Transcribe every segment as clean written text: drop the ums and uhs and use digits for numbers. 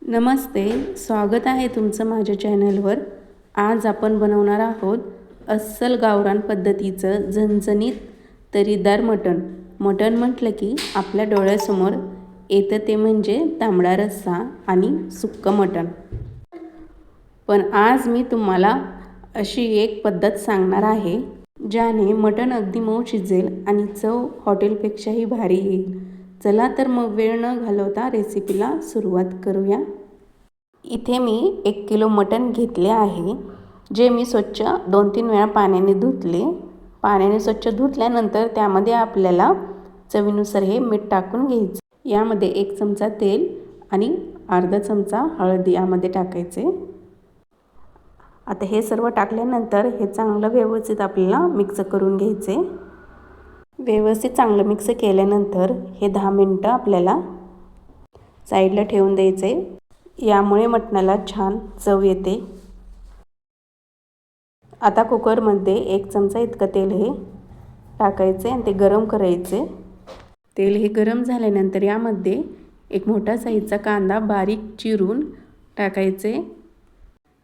नमस्ते, स्वागत आहे तुमचं माझ्या चॅनलवर. आज आपण बनवणार आहोत अस्सल गावरान पद्धतीचं झणझणीत तर्रीदार मटण. मटण म्हटलं की आपल्या डोळ्यासमोर येतं ते म्हणजे तांबडा रस्सा आणि सुक्कं मटण. पण आज मी तुम्हाला अशी एक पद्धत सांगणार आहे ज्याने मटण अगदी मऊ शिजेल आणि चव हॉटेलपेक्षाही भारी येईल. चला तर मग वेळ न घालवता रेसिपीला सुरुवात करूया. इथे मी 1 किलो मटण घेतले आहे, जे मी स्वच्छ 2-3 वेळा पाण्याने धुतले. पाण्याने स्वच्छ धुतल्यानंतर त्यामध्ये आपल्याला चवीनुसार हे मीठ टाकून घ्यायचे. यामध्ये 1 चमचा तेल आणि अर्धा चमचा हळद यामध्ये टाकायचे. आता हे सर्व टाकल्यानंतर हे चांगलं व्यवस्थित आपल्याला मिक्स करून घ्यायचे. व्यवस्थित चांगलं मिक्स केल्यानंतर हे 10 मिनिटं आपल्याला साईडला ठेवून द्यायचे. यामुळे मटणाला छान चव येते. आता कुकरमध्ये 1 चमचा इतकं तेल हे टाकायचे आणि ते गरम करायचे. तेल हे गरम झाल्यानंतर यामध्ये एक मोठा साईजचा कांदा बारीक चिरून टाकायचे.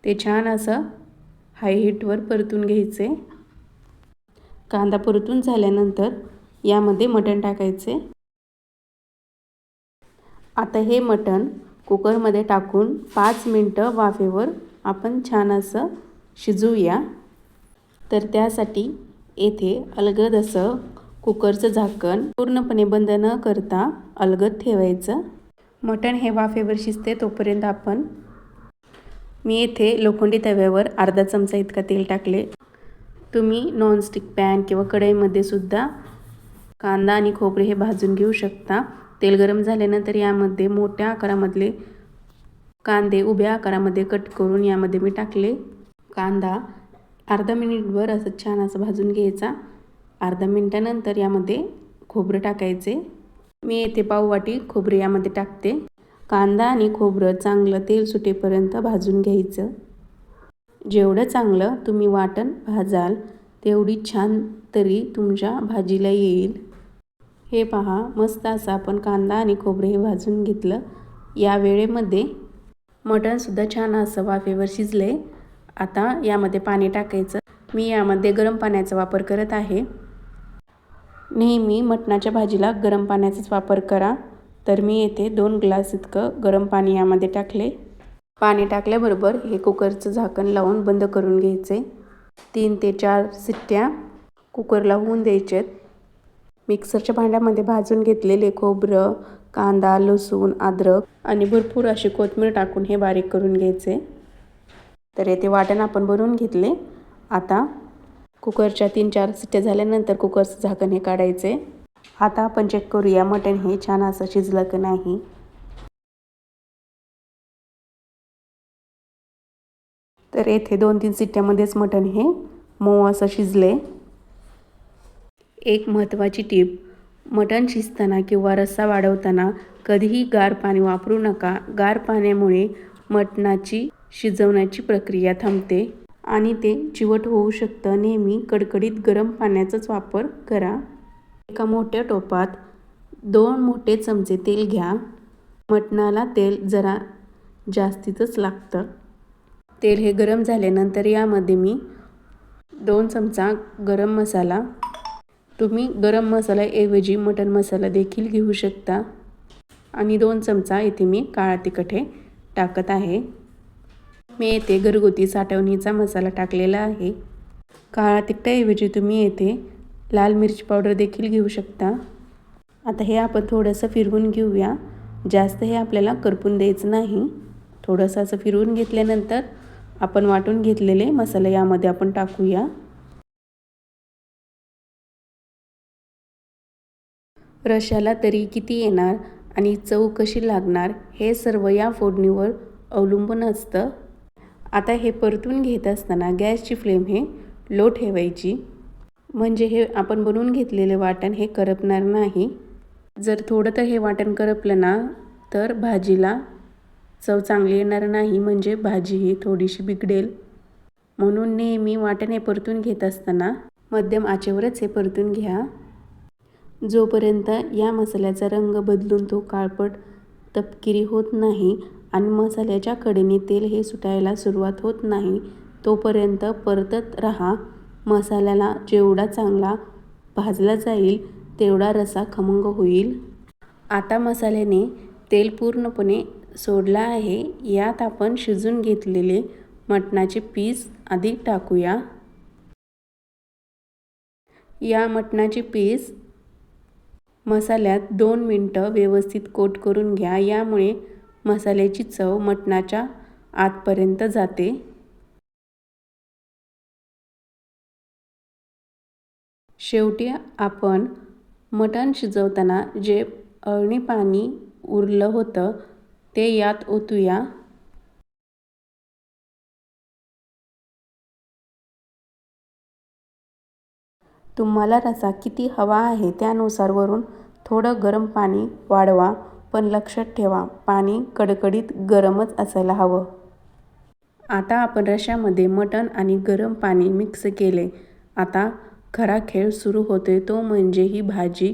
ते छान असं हाय हीटवर परतून घ्यायचे. कांदा परतून झाल्यानंतर यामध्ये मटण टाकायचे. आता हे मटण कुकरमध्ये टाकून 5 मिनिटं वाफेवर आपण छान असं शिजवूया. तर त्यासाठी येथे अलगद असं कुकरचं झाकण पूर्णपणे बंद न करता अलगद ठेवायचं. मटण हे वाफेवर शिजते तोपर्यंत मी येथे लोखंडी तव्यावर अर्धा चमचा इतका तेल टाकले. तुम्ही नॉनस्टिक पॅन किंवा कढईमध्ये सुद्धा कांदा आणि खोबरे हे भाजून घेऊ शकता. तेल गरम झाल्यानंतर यामध्ये मोठ्या आकारामधले कांदे उभ्या आकारामध्ये कट करून यामध्ये मी टाकले. कांदा अर्धा मिनिटभर असं छान असं भाजून घ्यायचा. अर्धा मिनिटानंतर यामध्ये खोबरं टाकायचे. मी येथे पाव वाटी खोबरे यामध्ये टाकते. कांदा आणि खोबरं चांगलं तेल सुटेपर्यंत भाजून घ्यायचं. जेवढं चांगलं तुम्ही वाटण भाजाल तेवढी छान तर्री तुमच्या भाजीला येईल. हे पहा, मस्त असं आपण कांदा आणि खोबरे हे भाजून घेतलं. या वेळेमध्ये मटणसुद्धा छान असं वाफेवर शिजले. आता यामध्ये पाणी टाकायचं. मी यामध्ये गरम पाण्याचा वापर करत आहे. नेहमी मटणाच्या भाजीला गरम पाण्याचाच वापर करा. तर मी येथे 2 ग्लास इतकं गरम पाणी यामध्ये टाकले. पाणी टाकल्याबरोबर हे कुकरचं झाकण लावून बंद करून घ्यायचे. 3 ते 4 शिट्ट्या कुकरला होऊन द्यायच्यात. मिक्सरच्या भांड्यामध्ये भाजून घेतलेले खोबरं, कांदा, लसूण, अद्रक आणि भरपूर अशी कोथिंबीर टाकून हे बारीक करून घ्यायचे. तर येथे वाटण आपण बनवून घेतले. आता कुकरच्या 3-4 शिट्ट्या झाल्यानंतर कुकरचं झाकण हे काढायचे. आता आपण चेक करूया मटण हे छान असं शिजलं की नाही. तर येथे 2-3 शिट्ट्यामध्येच मटण हे मऊ असं शिजले. एक महत्त्वाची टीप, मटण शिजताना किंवा रस्सा वाढवताना कधीही गार पाणी वापरू नका. गार पाण्यामुळे मटणाची शिजवण्याची प्रक्रिया थांबते आणि ते चिवट होऊ शकतं. नेहमी कडकडीत गरम पाण्याचाच वापर करा. एका मोठ्या टोपात 2 मोठे चमचे तेल घ्या. मटणाला तेल जरा जास्तीतच लागतं. तेल हे गरम झाल्यानंतर यामध्ये मी 2 चमचा गरम मसाला, तुम्ही गरम मसाल्याऐवजी मटण मसाला देखील घेऊ शकता, आणि 2 चमचा इथे मी काळा तिखट हे टाकत आहे. मी येथे घरगुती साठवणीचा मसाला टाकलेला आहे. काळा तिखटाऐवजी तुम्ही येथे लाल मिरची पावडर देखील घेऊ शकता. आता हे आपण थोडंसं फिरवून घेऊया. जास्त हे आपल्याला करपून द्यायचं नाही. थोडंसं असं फिरवून घेतल्यानंतर आपण वाटून घेतलेले मसाले यामध्ये आपण टाकूया. रश्श्याला तरी किती येणार आणि चव कशी लागणार हे सर्व या फोडणीवर अवलंबून असतं. आता हे परतून घेत असताना गॅसची फ्लेम हे लो ठेवायची, म्हणजे हे आपण बनवून घेतलेले वाटण हे करपणार नाही. जर थोडं तर हे वाटण करपलं ना तर भाजीला चव चांगली येणार नाही, म्हणजे भाजी ही थोडीशी बिघडेल. म्हणून नेहमी वाटण हे परतून घेत असताना मध्यम आचेवरच हे परतून घ्या. जोपर्यंत या मसाल्याचा रंग बदलून तो काळपट तपकिरी होत नाही आणि मसाल्याच्या कडेने तेल हे सुटायला सुरुवात होत नाही तोपर्यंत परतत राहा. मसाल्याला जेवढा चांगला भाजला जाईल तेवढा रस्सा खमंग होईल. आता मसाल्याने तेल पूर्णपणे सोडलं आहे. यात आपण शिजून घेतलेले मटणाचे पीस आधी टाकूया. या मटणाचे पीस मसाल्यात 2 मिनिटं व्यवस्थित कोट करून घ्या. यामुळे मसाल्याची चव मटणाच्या आतपर्यंत जाते. शेवटी आपण मटण शिजवताना जे अळणी पाणी उरलं होतं ते यात ओतूया. तुम्हाला रस्सा किती हवा आहे त्यानुसार वरून थोडं गरम पाणी वाढवा. पण लक्षात ठेवा, पाणी कडकडीत गरमच असायला हवं. आता आपण रश्श्यामध्ये मटण आणि गरम पाणी मिक्स केले. आता खरा खेळ सुरू होतोय, तो म्हणजे ही भाजी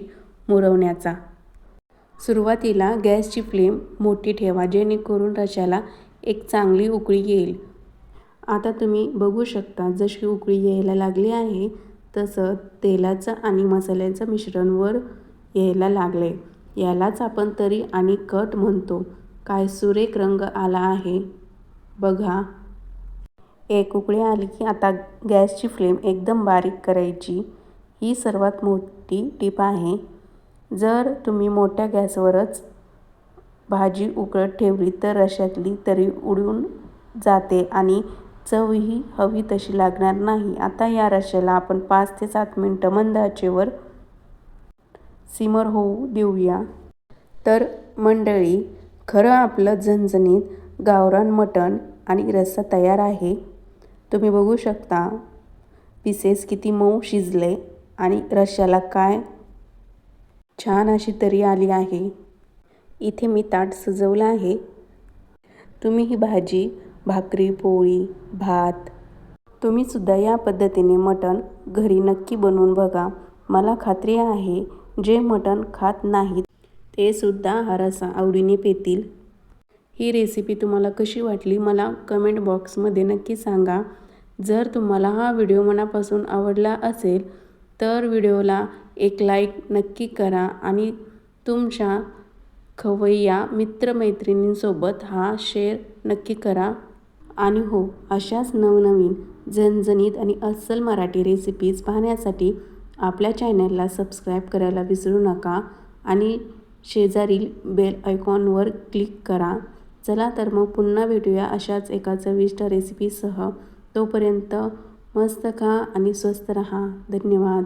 मुरवण्याचा. सुरुवातीला गॅसची फ्लेम मोठी ठेवा जेणेकरून रश्श्याला एक चांगली उकळी येईल. आता तुम्ही बघू शकता जशी उकळी यायला लागली आहे तसं तेलाचं आणि मसाल्याचं मिश्रण वर यायला लागले. यालाच आपण तरी आणि कट म्हणतो. काय सुरेख रंग आला आहे बघा. एक उकळी आली की आता गॅसची फ्लेम एकदम बारीक करायची. ही सर्वात मोठी टीप आहे. जर तुम्ही मोठ्या गॅसवरच भाजी उकळत ठेवली तर रश्श्यातली तरी उडून जाते आणि चवही हवी तशी लागणार नाही. आता या रश्श्याला आपण 5 ते 7 मिनिटं मंद आचेवर सिमर होऊ देऊया. तर मंडळी, खरं आपलं झणझणीत गावरान मटण आणि रस्सा तयार आहे. तुम्ही बघू शकता पीसेस किती मऊ शिजले आणि रश्श्याला काय छान अशी तरी आली आहे. इथे मी ताट सजवलं आहे. तुम्ही ही भाजी भाकरी, पोळी, भात तुम्ही सुद्धा या पद्धतीने मटण घरी नक्की बनवून बघा. मला खात्री आहे जे मटण खात नाहीत ते सुद्धा हा रस्सा आवडीने पेतील. ही रेसिपी तुम्हाला कशी वाटली मला कमेंट बॉक्समध्ये नक्की सांगा. जर तुम्हाला हा व्हिडिओ मनापासून आवडला असेल तर व्हिडिओला एक लाईक नक्की करा आणि तुमच्या खवय्या मित्रमैत्रिणींसोबत हा शेअर नक्की करा. आणि हो, अशाच नवनवीन झणझणीत आणि अस्सल मराठी रेसिपीज पाहण्यासाठी आपल्या चॅनलला सबस्क्राईब करायला विसरू नका आणि शेजारील बेल आयकॉनवर क्लिक करा. चला तर मग पुन्हा भेटूया अशाच एका चविष्ट रेसिपीसह. तोपर्यंत मस्त खा आणि स्वस्त रहा. धन्यवाद.